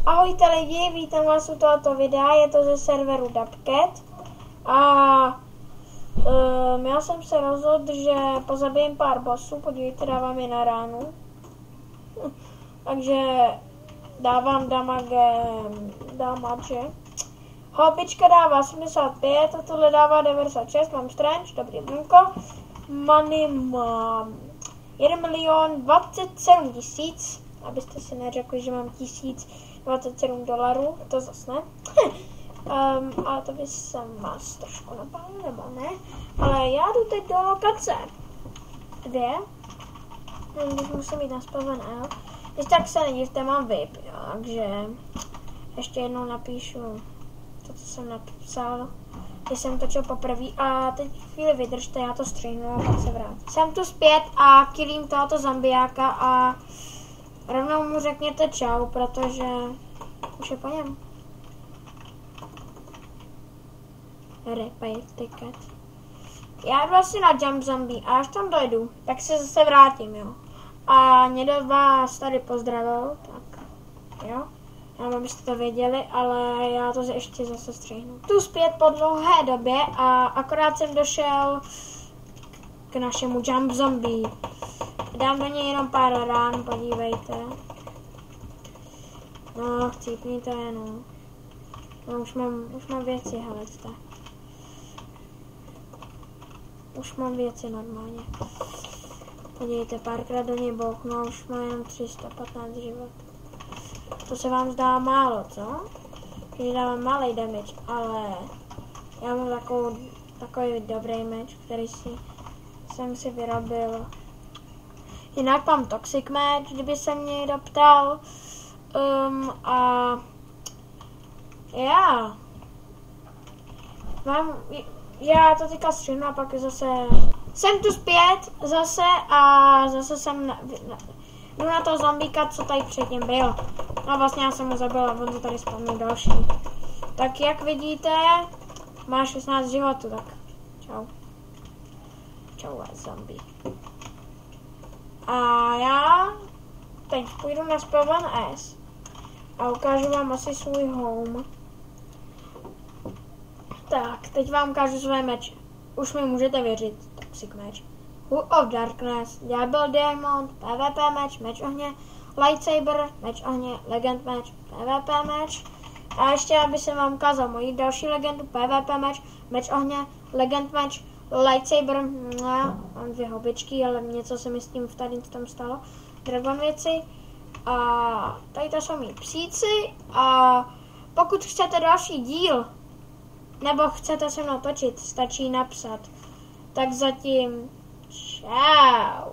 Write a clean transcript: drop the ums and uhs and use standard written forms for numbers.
Ahojte lidi, vítám vás u tohoto videa, je to ze serveru Dubcat a já jsem se rozhodl, že pozabijem pár bossů, podívejte, dávám je na ránu, takže dávám damage. Houbička dává 75, a tohle dává 96, mám strange, dobrý brunko, money mám 1 027 000, abyste si neřekli, že mám 1027 dolarů, to zase ne. Ale to by jsem vás trošku napálil, nebo ne. Ale já jdu teď do lokace 2. Když musím jít naspavené, jo. Když tak se nedivte, mám VIP, jo. Takže ještě jednou napíšu to, co jsem napsal, když jsem točil poprvé. A teď chvíli vydržte, já to střihnu a pak se vrátím. Jsem tu zpět a killím tohoto zombiáka a rovnou mu řekněte čau, protože už je po něm. Repair ticket. Já jdu asi na jump zombie a až tam dojdu, tak se zase vrátím, jo. A někdo vás tady pozdravil, tak jo. Já abyste to věděli, ale já to ještě zase střihnu. Tu zpět po dlouhé době a akorát jsem došel k našemu jump zombie. Dám do něj jenom pár rán, podívejte. No, chcípněte, no. No, už mám věci, helejte. Už mám věci normálně. Podívejte, párkrát do něj bouchnu, už má jenom 315 život. To se vám zdá málo, co? Když dávám malý damage, ale já mám takový dobrý meč, který jsem si vyrobil. Jinak mám toxic match, kdyby se mě někdo ptal. Já to teďka střihnu a pak zase jsem tu zpět zase a zase jsem jdu na toho zombíka, co tady předtím byl. A vlastně já jsem ho zabil a on to tady spavnul další. Tak jak vidíte, má 16 životů, tak čau. Čau, zombie. A já teď půjdu na spawn S a ukážu vám asi svůj home. Tak, teď vám ukážu své meče. Už mi můžete věřit. Toxic match, Hood of Darkness, Diablo Diamond, PvP match, meč ohně, Lightsaber, meč ohně, Legend match, PvP match. A ještě, aby jsem vám ukázal moji další legendu, PvP match, meč ohně, Legend match, Lightsaber, mám 2 houbičky, ale něco se mi s tím tady tam stalo. Dragon věci. A tady to jsou mý psíci. A pokud chcete další díl, nebo chcete se mnou točit, stačí napsat. Tak zatím čau.